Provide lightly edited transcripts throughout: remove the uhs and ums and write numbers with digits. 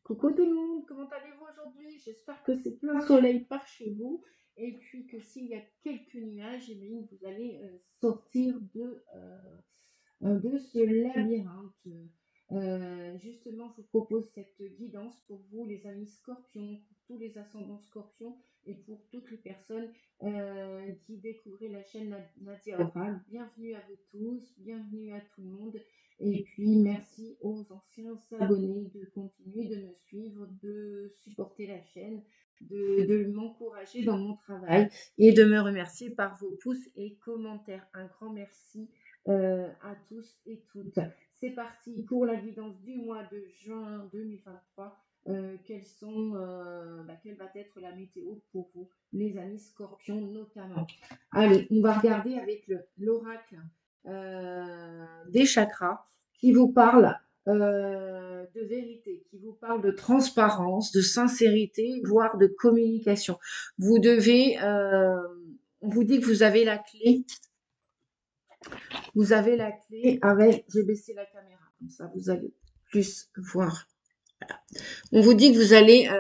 Coucou tout le monde, comment allez-vous aujourd'hui? J'espère que c'est plein soleil par chez vous et puis que s'il y a quelques nuages, eh bien, vous allez sortir de ce labyrinthe. Justement, je vous propose cette guidance pour vous, les amis scorpions, pour tous les ascendants scorpions et pour toutes les personnes qui découvrent la chaîne Nadia Oral. Bienvenue à vous tous, bienvenue à tout le monde. Et puis, merci aux anciens abonnés de continuer de me suivre, de supporter la chaîne, de m'encourager dans mon travail et de me remercier par vos pouces et commentaires. Un grand merci à tous et toutes. C'est parti pour la guidance du mois de juin 2023. Quelle va être la météo pour vous, les amis scorpions notamment. Allez, on va regarder avec l'oracle des chakras qui vous parle de vérité, qui vous parle de transparence, de sincérité, voire de communication. Vous devez, on vous dit que vous avez la clé. Vous avez la clé avec, je vais baisser la caméra, comme ça vous allez plus voir. Voilà. On vous dit que vous allez,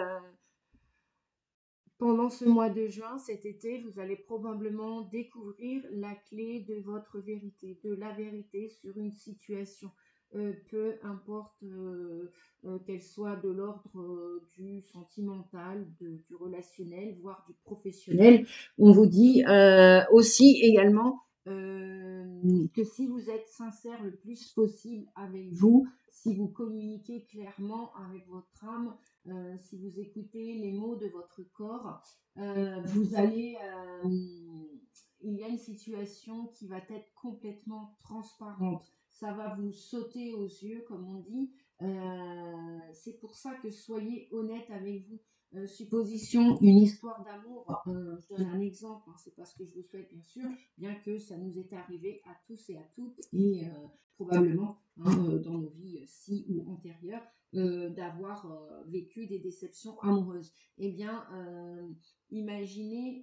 pendant ce mois de juin, cet été, vous allez probablement découvrir la clé de votre vérité, de la vérité sur une situation. Peu importe qu'elle soit de l'ordre du sentimental, du relationnel, voire du professionnel. On vous dit aussi également que si vous êtes sincère le plus possible avec vous, si vous communiquez clairement avec votre âme, si vous écoutez les mots de votre corps, il y a une situation qui va être complètement transparente. Ça va vous sauter aux yeux, comme on dit. C'est pour ça que soyez honnête avec vous. Supposition, une histoire d'amour, je donne un exemple, hein, c'est pas ce que je vous souhaite bien sûr, bien que ça nous est arrivé à tous et à toutes, et probablement dans nos vies ci ou antérieures, d'avoir vécu des déceptions amoureuses. Eh bien, imaginez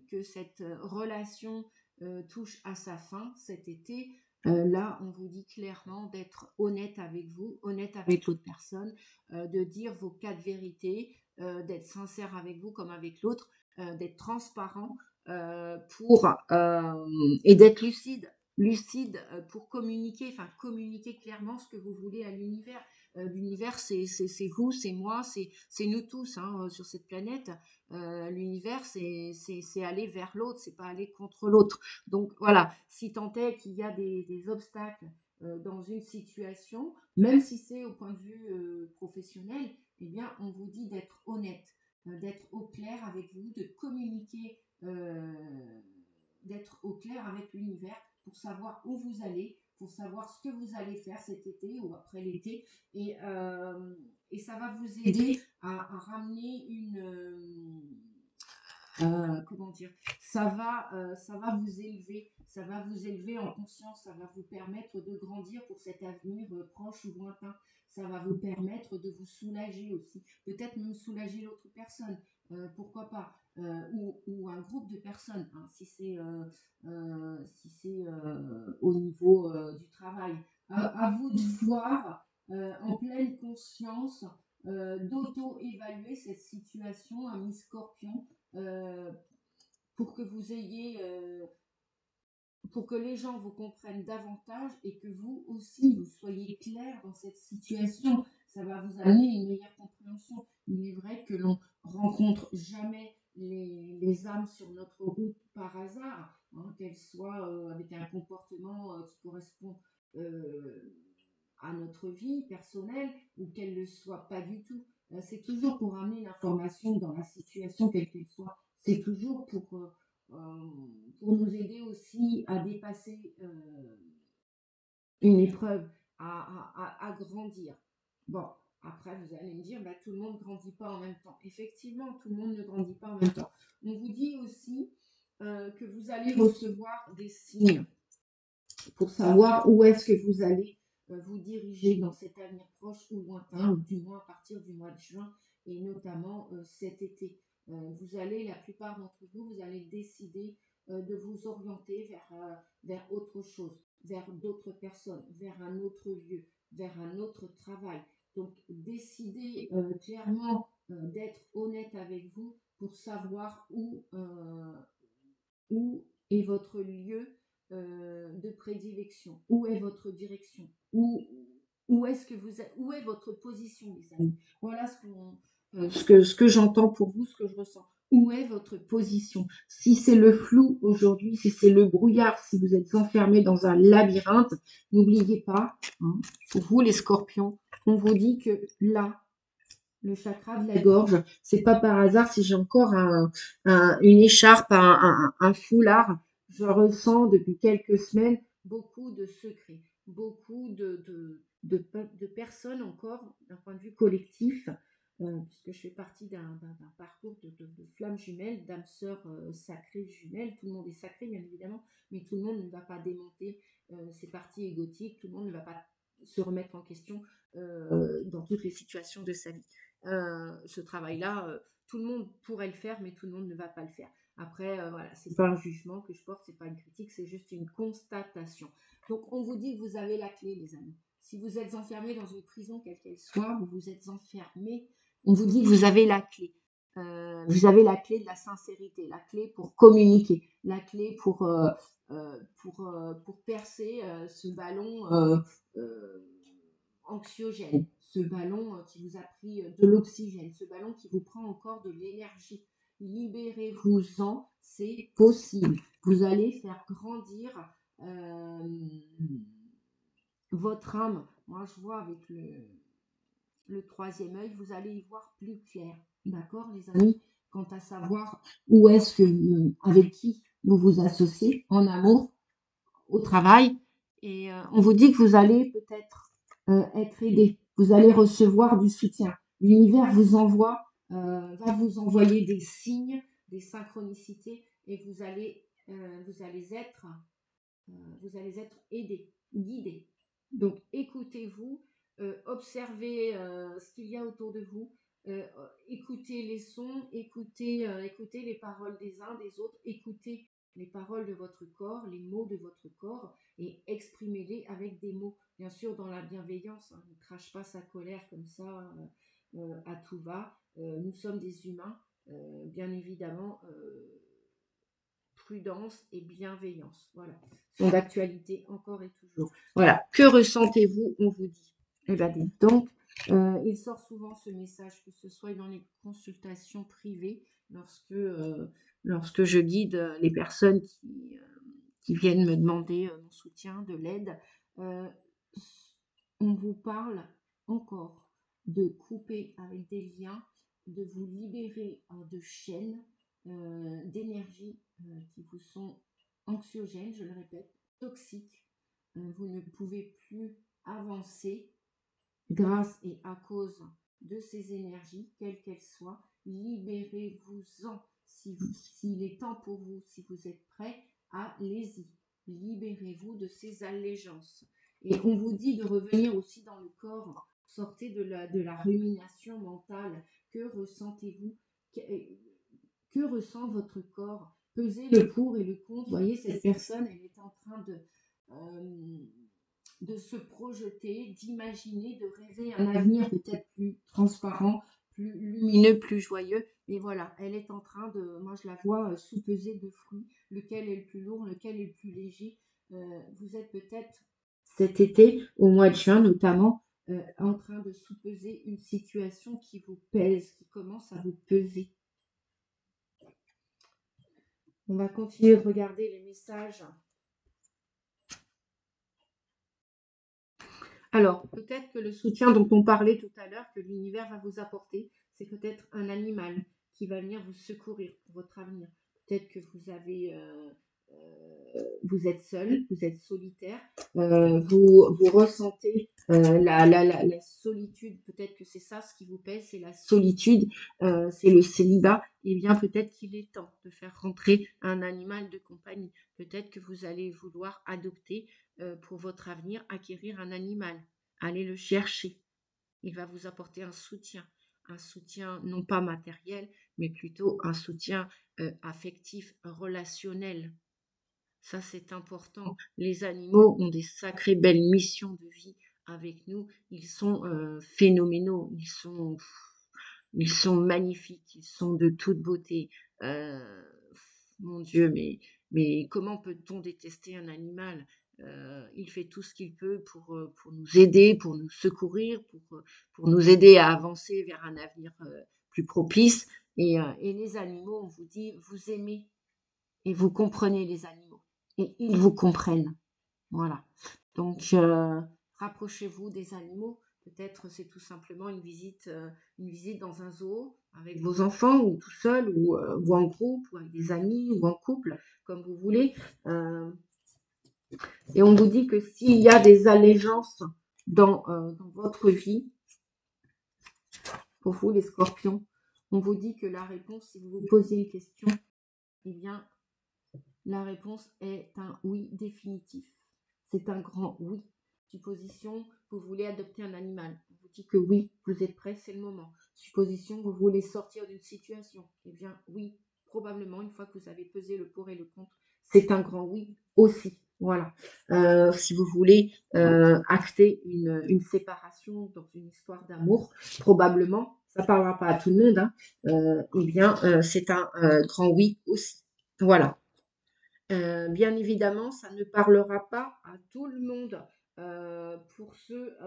que cette relation touche à sa fin cet été. Là, on vous dit clairement d'être honnête avec vous, honnête avec l'autre personne, de dire vos quatre vérités, d'être sincère avec vous comme avec l'autre, d'être transparent et d'être lucide pour communiquer clairement ce que vous voulez à l'univers. L'univers, c'est vous, c'est moi, c'est nous tous hein, sur cette planète. L'univers, c'est aller vers l'autre, c'est pas aller contre l'autre. Donc voilà, si tant est qu'il y a des obstacles dans une situation, même si c'est au point de vue professionnel, eh bien, on vous dit d'être honnête, d'être au clair avec vous, de communiquer, d'être au clair avec l'univers pour savoir où vous allez, pour savoir ce que vous allez faire cet été ou après l'été. Et ça va vous aider à ramener comment dire, ça va vous élever en conscience, ça va vous permettre de grandir pour cet avenir proche ou lointain. Ça va vous permettre de vous soulager aussi, peut-être même soulager l'autre personne, pourquoi pas, ou un groupe de personnes, hein, si c'est au niveau du travail. À vous de voir en pleine conscience, d'auto-évaluer cette situation, ami Scorpion, euh, pour que vous ayez, pour que les gens vous comprennent davantage et que vous aussi vous soyez clair dans cette situation. Ça va vous amener une meilleure compréhension. Il est vrai que l'on rencontre jamais les âmes sur notre route par hasard, hein, qu'elles soient avec un comportement qui correspond à notre vie personnelle ou qu'elles ne le soient pas du tout. C'est toujours pour amener l'information dans la situation quelle qu'elle soit. C'est toujours pour nous aider aussi à dépasser une épreuve, à grandir. Bon, après, vous allez me dire, bah, tout le monde ne grandit pas en même temps. Effectivement, tout le monde ne grandit pas en même temps. On vous dit aussi que vous allez recevoir des signes pour savoir où est-ce que vous allez vous diriger dans cet avenir proche ou lointain, ou du moins à partir du mois de juin, et notamment cet été. Vous allez, la plupart d'entre vous, vous allez décider de vous orienter vers autre chose, vers d'autres personnes, vers un autre lieu, vers un autre travail. Donc, décidez clairement d'être honnête avec vous pour savoir où est votre lieu de prédilection, où est votre direction, où est-ce que vous êtes, où est votre position, les amis. Voilà ce que j'entends pour vous, ce que je ressens. Où est votre position? Si c'est le flou aujourd'hui, si c'est le brouillard, si vous êtes enfermé dans un labyrinthe, n'oubliez pas, hein, pour vous les scorpions, on vous dit que là, le chakra de la gorge, c'est pas par hasard si j'ai encore une écharpe, un foulard, je ressens depuis quelques semaines beaucoup de secrets, beaucoup de personnes encore d'un point de vue collectif, puisque je fais partie d'un parcours de flammes jumelles, d'âmes sœurs sacrées jumelles. Tout le monde est sacré, bien évidemment, mais tout le monde ne va pas démonter ses parties égotiques, tout le monde ne va pas se remettre en question dans toutes les situations de sa vie. Ce travail-là, tout le monde pourrait le faire, mais tout le monde ne va pas le faire. Après, voilà, c'est pas un jugement que je porte, c'est pas une critique, c'est juste une constatation. Donc, on vous dit que vous avez la clé, les amis. Si vous êtes enfermé dans une prison, quelle qu'elle soit, vous vous êtes enfermé, on vous dit que vous avez la clé. Vous avez la clé de la sincérité, la clé pour communiquer, la clé pour percer ce ballon anxiogène, ce ballon qui vous a pris de l'oxygène, ce ballon qui vous prend encore de l'énergie. Libérez-vous-en, c'est possible. Vous allez faire grandir votre âme. Moi, je vois avec le troisième œil, vous allez y voir plus clair. D'accord, les amis? Quant à savoir où est-ce que, avec qui vous vous associez en amour, au travail. Et on vous dit que vous allez peut-être être aidé. Vous allez recevoir du soutien. L'univers va vous envoyer des signes, des synchronicités, et vous allez être aidé, guidé. Donc écoutez-vous, observez ce qu'il y a autour de vous, écoutez les sons, écoutez les paroles des uns, des autres, écoutez les paroles de votre corps, les mots de votre corps, et exprimez-les avec des mots. Bien sûr, dans la bienveillance, hein, ne crache pas sa colère comme ça à tout va. Nous sommes des humains, bien évidemment. Prudence et bienveillance. Voilà. Sont d'actualité encore et toujours. Voilà. Que ressentez-vous? On vous dit. Eh bien, donc, il sort souvent ce message, que ce soit dans les consultations privées, lorsque je guide les personnes qui viennent me demander mon soutien, de l'aide. Euh, on vous parle encore de couper avec des liens, de vous libérer de chaînes d'énergie qui vous sont anxiogènes, je le répète, toxiques. Vous ne pouvez plus avancer grâce et à cause de ces énergies, quelles qu'elles soient. Libérez-vous-en. S'il est temps pour vous, si vous êtes prêts, allez-y. Libérez-vous de ces allégeances. Et on vous dit de revenir aussi dans le corps. Sortez de la rumination mentale. Que ressentez-vous? Que ressent votre corps? Pesez le pour et le contre. Vous voyez, cette personne, elle est en train de se projeter, d'imaginer, de rêver un avenir peut-être plus transparent, plus lumineux, plus joyeux. Et voilà, elle est en train de, moi je la vois sous-peser de fruits, lequel est le plus lourd, lequel est le plus léger. Vous êtes peut-être cet été, au mois de juin notamment, en train de sous-peser une situation qui vous pèse, qui commence à vous peser. On va continuer de regarder les messages. Alors, peut-être que le soutien dont on parlait tout à l'heure, que l'univers va vous apporter, c'est peut-être un animal qui va venir vous secourir pour votre avenir. Peut-être que vous êtes seul, vous êtes solitaire, vous ressentez la solitude. Peut-être que c'est ça ce qui vous pèse, c'est la solitude, c'est le célibat. Eh bien, peut-être qu'il est temps de faire rentrer un animal de compagnie. Peut-être que vous allez vouloir adopter pour votre avenir, acquérir un animal. Allez le chercher. Il va vous apporter un soutien non pas matériel, mais plutôt un soutien affectif, relationnel. Ça, c'est important. Les animaux ont des sacrées belles missions de vie avec nous, ils sont phénoménaux, ils sont magnifiques, ils sont de toute beauté. Euh, Mon Dieu, mais comment peut-on détester un animal? Il fait tout ce qu'il peut pour nous aider, pour nous secourir, pour nous aider à avancer vers un avenir plus propice. Et les animaux, on vous dit, vous aimez et vous comprenez les animaux. Et ils vous comprennent. Voilà. Donc, rapprochez-vous des animaux. Peut-être c'est tout simplement une visite dans un zoo avec vos enfants ou tout seul ou en groupe ou avec des amis ou en couple, comme vous voulez. Et on vous dit que s'il y a des allégeances dans votre vie, pour vous les scorpions, on vous dit que la réponse, si vous vous posez une question, eh bien, la réponse est un oui définitif. C'est un grand oui. Supposition, vous voulez adopter un animal. On vous dit que oui, vous êtes prêt, c'est le moment. Supposition, vous voulez sortir d'une situation. Eh bien, oui, probablement, une fois que vous avez pesé le pour et le contre, c'est un grand oui aussi. Voilà. Si vous voulez acter une séparation dans une histoire d'amour, probablement, ça ne parlera pas à tout le monde, hein, eh bien, c'est un grand oui aussi. Voilà. Bien évidemment, ça ne parlera pas à tout le monde. Pour ceux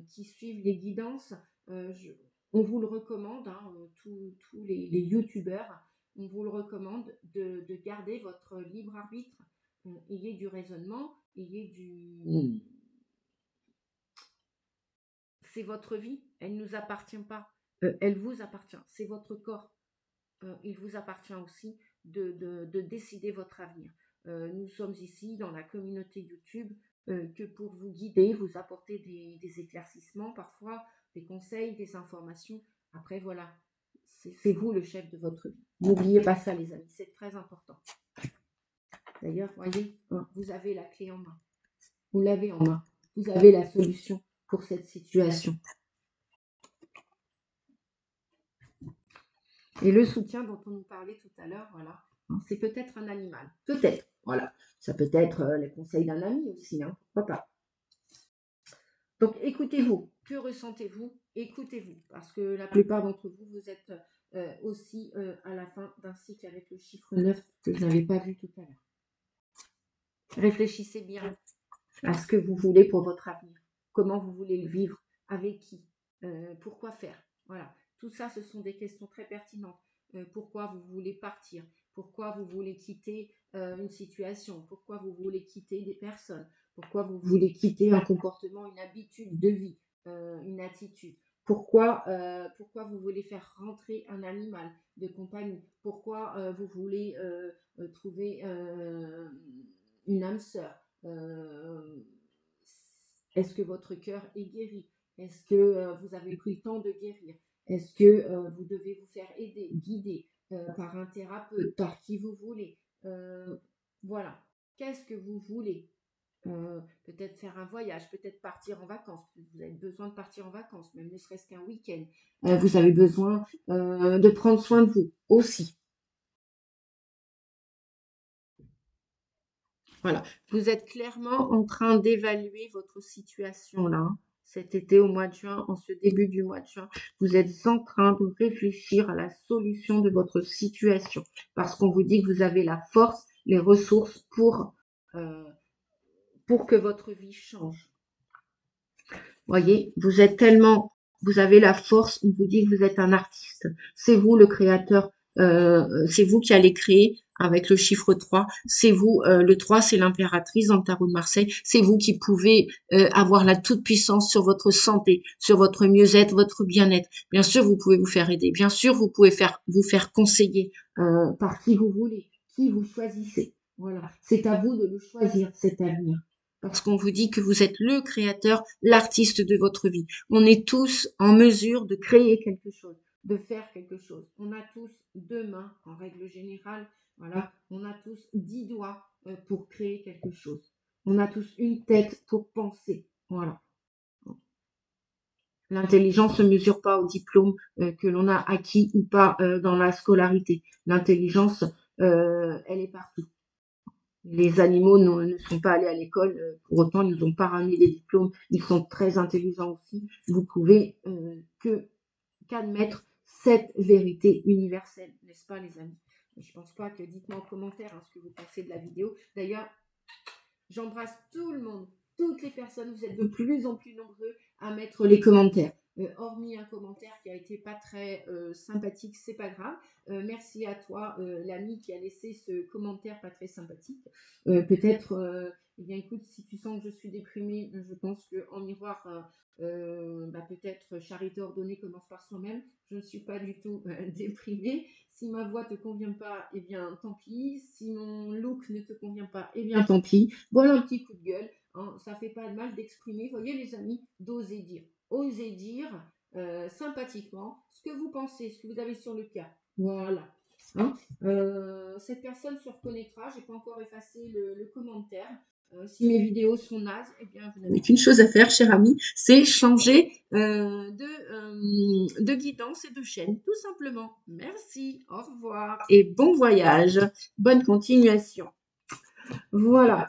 qui suivent les guidances, on vous le recommande, hein, tous les youtubeurs, on vous le recommande de garder votre libre arbitre. Ayez du raisonnement, ayez du... C'est votre vie, elle ne nous appartient pas, elle vous appartient, c'est votre corps. Il vous appartient aussi de décider votre avenir. Nous sommes ici dans la communauté YouTube que pour vous guider, vous apporter des éclaircissements parfois, des conseils, des informations. Après, voilà, c'est vous le chef de votre vie. N'oubliez pas ça, les amis, c'est très important. D'ailleurs, voyez, vous avez la clé en main. Vous l'avez en main. Vous avez la solution pour cette situation. Et le soutien dont on nous parlait tout à l'heure, voilà, c'est peut-être un animal. Peut-être, voilà. Ça peut être les conseils d'un ami aussi, hein, pourquoi pas. Donc écoutez-vous. Que ressentez-vous? Écoutez-vous. Parce que la plupart d'entre vous, vous êtes aussi à la fin d'un cycle avec le chiffre 9 que je n'avais pas vu tout à l'heure. Réfléchissez bien à ce que vous voulez pour votre avenir. Comment vous voulez le vivre? Avec qui? Pourquoi faire? Voilà. Tout ça, ce sont des questions très pertinentes. Pourquoi vous voulez partir? Pourquoi vous voulez quitter une situation? Pourquoi vous voulez quitter des personnes? Pourquoi vous voulez quitter un comportement, une habitude de vie, une attitude? Pourquoi vous voulez faire rentrer un animal de compagnie? Pourquoi vous voulez trouver une âme sœur? Est-ce que votre cœur est guéri? Est-ce que vous avez pris le temps de guérir? Est-ce que vous devez vous faire aider, guider par un thérapeute, par qui vous voulez? Voilà. Qu'est-ce que vous voulez? Peut-être faire un voyage, peut-être partir en vacances. Vous avez besoin de partir en vacances, même ne serait-ce qu'un week-end. Vous avez besoin de prendre soin de vous aussi. Voilà. Vous êtes clairement en train d'évaluer votre situation là, cet été au mois de juin, en ce début du mois de juin. Vous êtes en train de réfléchir à la solution de votre situation parce qu'on vous dit que vous avez la force, les ressources pour que votre vie change. Voyez, vous avez la force, on vous dit que vous êtes un artiste. C'est vous le créateur, c'est vous qui allez créer avec le chiffre 3. C'est vous, le 3, c'est l'impératrice dans le tarot de Marseille. C'est vous qui pouvez avoir la toute-puissance sur votre santé, sur votre mieux-être, votre bien-être. Bien sûr, vous pouvez vous faire aider. Bien sûr, vous pouvez vous faire conseiller par qui vous voulez, qui vous choisissez. Voilà, c'est à vous de le choisir, cet avenir. Parce qu'on vous dit que vous êtes le créateur, l'artiste de votre vie. On est tous en mesure de créer quelque chose, de faire quelque chose. On a tous 2 mains, en règle générale. Voilà, on a tous 10 doigts pour créer quelque chose. On a tous une tête pour penser. Voilà. L'intelligence ne mesure pas au diplôme que l'on a acquis ou pas dans la scolarité. L'intelligence, elle est partout. Les animaux ne sont pas allés à l'école, pour autant ils nous ont pas ramené des diplômes, ils sont très intelligents aussi. Vous pouvez qu'admettre cette vérité universelle, n'est-ce pas les amis? Je pense pas que, dites-moi en commentaire ce que vous pensez de la vidéo. D'ailleurs, j'embrasse tout le monde, toutes les personnes, vous êtes de plus en plus nombreux à mettre les commentaires. Hormis un commentaire qui a été pas très sympathique, c'est pas grave. Merci à toi, l'ami qui a laissé ce commentaire pas très sympathique. Peut-être, eh bien écoute, si tu sens que je suis déprimée, je pense qu'en miroir, peut-être charité ordonnée commence par soi-même. Je ne suis pas du tout déprimée. Si ma voix te convient pas, eh bien tant pis. Si mon look ne te convient pas, eh bien tant pis. Voilà un petit coup de gueule. Hein, ça fait pas de mal d'exprimer. Voyez les amis, d'oser dire. Osez dire sympathiquement ce que vous pensez, ce que vous avez sur le cœur. Voilà. Hein, cette personne se reconnaîtra. J'ai pas encore effacé le commentaire. Si mes vidéos sont nazes, eh bien, vous n'avez qu'une chose à faire, cher ami, c'est changer de guidance et de chaîne, tout simplement. Merci, au revoir et bon voyage. Bonne continuation. Voilà.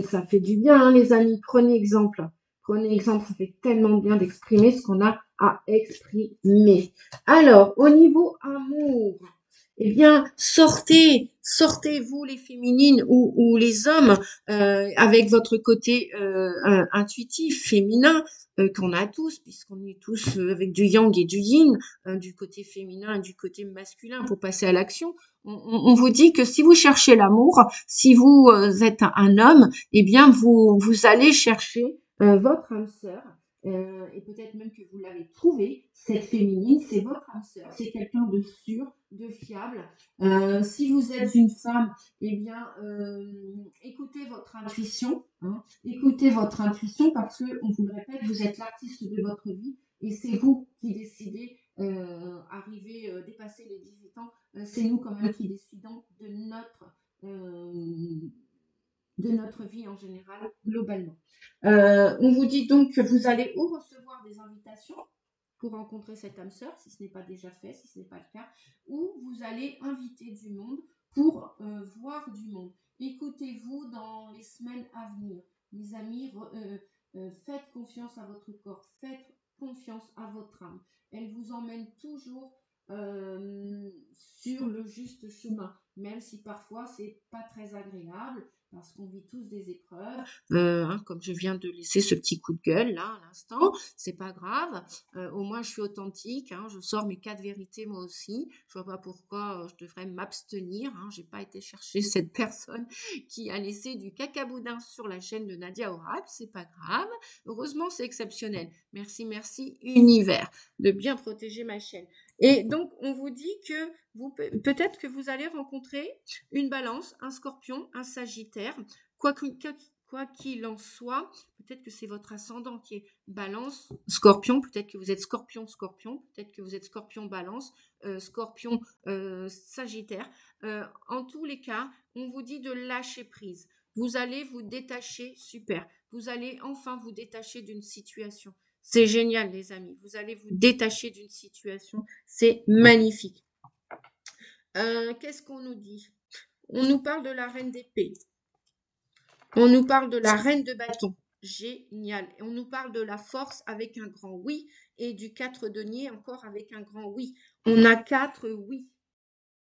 Ça fait du bien, hein, les amis. Prenez exemple. Prenez exemple, ça fait tellement bien d'exprimer ce qu'on a à exprimer. Alors, au niveau amour, eh bien, sortez vous les féminines ou les hommes avec votre côté intuitif, féminin, qu'on a tous, puisqu'on est tous avec du yang et du yin, du côté féminin et du côté masculin pour passer à l'action. On vous dit que si vous cherchez l'amour, si vous êtes un homme, eh bien, vous allez chercher votre âme sœur. Et peut-être même que vous l'avez trouvé, cette féminine, c'est votre âme sœur, c'est quelqu'un de sûr, de fiable. Si vous êtes une femme, eh bien, écoutez votre intuition, hein, écoutez votre intuition parce que, on vous le répète, vous êtes l'artiste de votre vie et c'est vous qui décidez dépasser les 18 ans, c'est nous quand même qui décidons de notre vie en général, globalement. On vous dit donc que vous allez ou recevoir des invitations pour rencontrer cette âme sœur, si ce n'est pas déjà fait, si ce n'est pas le cas, ou vous allez inviter du monde pour voir du monde. Écoutez-vous dans les semaines à venir. Mes amis, faites confiance à votre corps, faites confiance à votre âme. Elle vous emmène toujours sur le juste chemin, même si parfois c'est pas très agréable, parce qu'on vit tous des épreuves, comme je viens de laisser ce petit coup de gueule là à l'instant, c'est pas grave, au moins je suis authentique, hein, je sors mes 4 vérités moi aussi, je vois pas pourquoi je devrais m'abstenir, hein, j'ai pas été chercher cette personne qui a laissé du cacaboudin sur la chaîne de Nadia Orab, c'est pas grave, heureusement c'est exceptionnel, merci univers de bien protéger ma chaîne. Et donc on vous dit que peut-être que vous allez rencontrer une balance, un scorpion, un sagittaire, quoi qu'il en soit, peut-être que c'est votre ascendant qui est balance, scorpion, peut-être que vous êtes scorpion, peut-être que vous êtes scorpion, balance, scorpion, sagittaire. En tous les cas, on vous dit de lâcher prise. Vous allez vous détacher, super. Vous allez enfin vous détacher d'une situation. C'est génial, les amis. Vous allez vous détacher d'une situation. C'est magnifique. Qu'est-ce qu'on nous dit? On nous parle de la reine d'épée. On nous parle de la reine de bâton. Génial. Et on nous parle de la force avec un grand oui et du 4 denier encore avec un grand oui. On a 4 oui.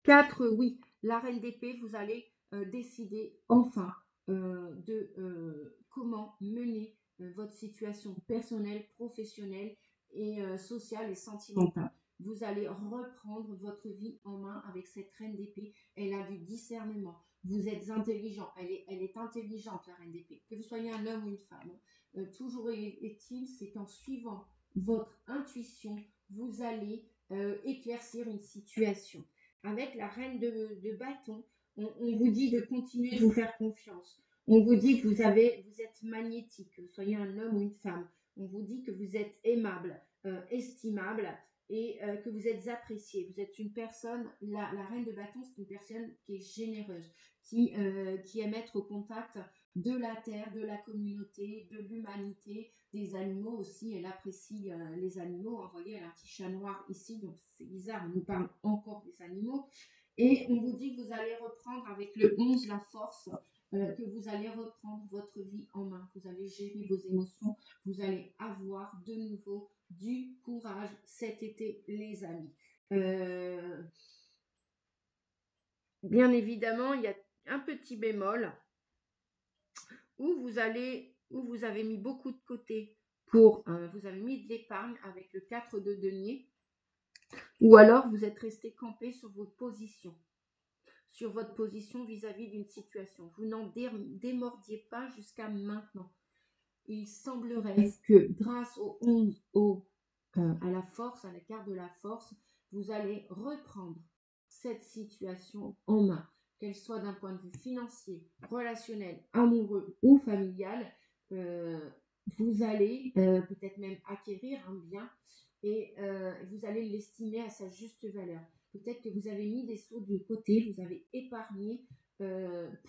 4 oui. La reine d'épée, vous allez décider enfin de comment mener votre situation personnelle, professionnelle et sociale et sentimentale. Vous allez reprendre votre vie en main avec cette reine d'épée. Elle a du discernement. Vous êtes intelligent. Elle est intelligente, la reine d'épée. Que vous soyez un homme ou une femme. Toujours est-il, c'est qu'en suivant votre intuition, vous allez éclaircir une situation. Avec la reine de bâton, on vous dit de continuer de vous faire confiance. On vous dit que vous êtes magnétique, que vous soyez un homme ou une femme. On vous dit que vous êtes aimable, estimable et que vous êtes apprécié. Vous êtes une personne, la reine de bâton, c'est une personne qui est généreuse, qui aime être au contact de la terre, de la communauté, de l'humanité, des animaux aussi. Elle apprécie les animaux. Vous voyez, elle a un petit chat noir ici, donc c'est bizarre, on nous parle encore des animaux. Et on vous dit que vous allez reprendre avec le 11 la force, que vous allez reprendre votre vie en main, vous allez gérer vos émotions, vous allez avoir de nouveau du courage cet été, les amis. Bien évidemment, il y a un petit bémol où vous avez mis beaucoup de côté pour, vous avez mis de l'épargne avec le 4 de denier, ou alors vous êtes resté campé sur votre position vis-à-vis d'une situation. Vous n'en démordiez pas jusqu'à maintenant. Il semblerait que grâce au 11, à la force, à la carte de la force, vous allez reprendre cette situation en main, qu'elle soit d'un point de vue financier, relationnel, amoureux ou familial. Vous allez peut-être même acquérir un bien et vous allez l'estimer à sa juste valeur. Peut-être que vous avez mis des sous de côté, vous avez épargné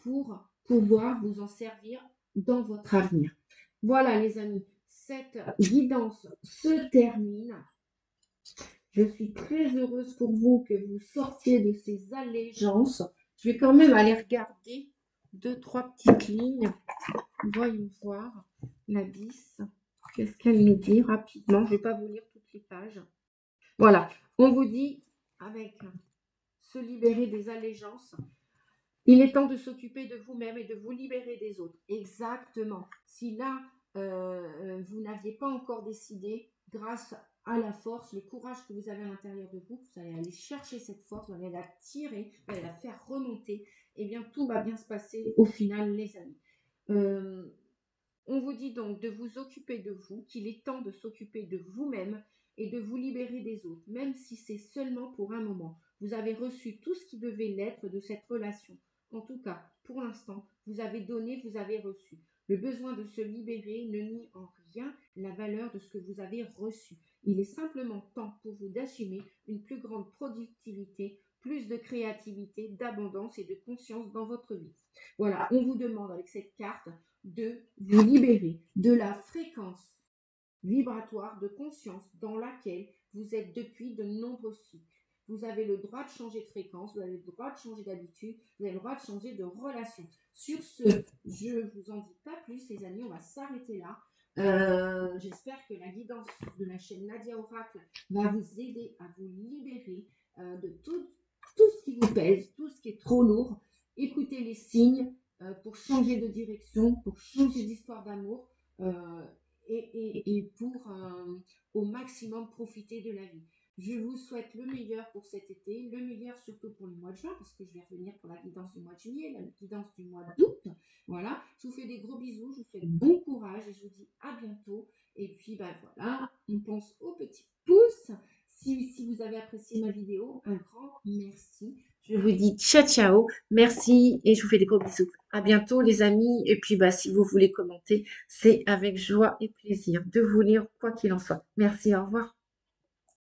pour pouvoir vous en servir dans votre avenir. Voilà les amis, cette guidance se termine. Je suis très heureuse pour vous que vous sortiez de ces allégeances. Je vais quand même aller regarder 2-3 petites lignes. Voyons voir la 10. Qu'est-ce qu'elle nous dit rapidement? Je ne vais pas vous lire toutes les pages. Voilà, on vous dit avec se libérer des allégeances. Il est temps de s'occuper de vous-même et de vous libérer des autres. Exactement. Si là, vous n'aviez pas encore décidé, grâce à la force, le courage que vous avez à l'intérieur de vous, vous allez aller chercher cette force, vous allez la tirer, vous allez la faire remonter, et bien tout va bien se passer au final, les amis. On vous dit donc de vous occuper de vous, qu'il est temps de s'occuper de vous-même et de vous libérer des autres, même si c'est seulement pour un moment. Vous avez reçu tout ce qui devait l'être de cette relation. En tout cas, pour l'instant, vous avez donné, vous avez reçu. Le besoin de se libérer ne nie en rien la valeur de ce que vous avez reçu. Il est simplement temps pour vous d'assumer une plus grande productivité, plus de créativité, d'abondance et de conscience dans votre vie. Voilà, on vous demande avec cette carte de vous libérer de la fréquence vibratoire de conscience dans laquelle vous êtes depuis de nombreux cycles. Vous avez le droit de changer de fréquence, vous avez le droit de changer d'habitude, vous avez le droit de changer de relation. Sur ce, je ne vous en dis pas plus, les amis, on va s'arrêter là. J'espère que la guidance de la chaîne Nadia Oracle va vous aider à vous libérer de tout ce qui vous pèse, tout ce qui est trop lourd. Écoutez les signes pour changer de direction, pour changer d'histoire d'amour. Et pour au maximum profiter de la vie. Je vous souhaite le meilleur pour cet été, le meilleur surtout pour le mois de juin, parce que je vais revenir pour la guidance du mois de juillet, la guidance du mois d'août. Voilà, je vous fais des gros bisous, je vous souhaite bon courage et je vous dis à bientôt. Et puis ben voilà, on pense au petit pouce. Si vous avez apprécié ma vidéo, un grand merci. Je vous dis ciao ciao, merci et je vous fais des gros bisous. À bientôt les amis. Et puis bah si vous voulez commenter, c'est avec joie et plaisir de vous lire quoi qu'il en soit. Merci, au revoir.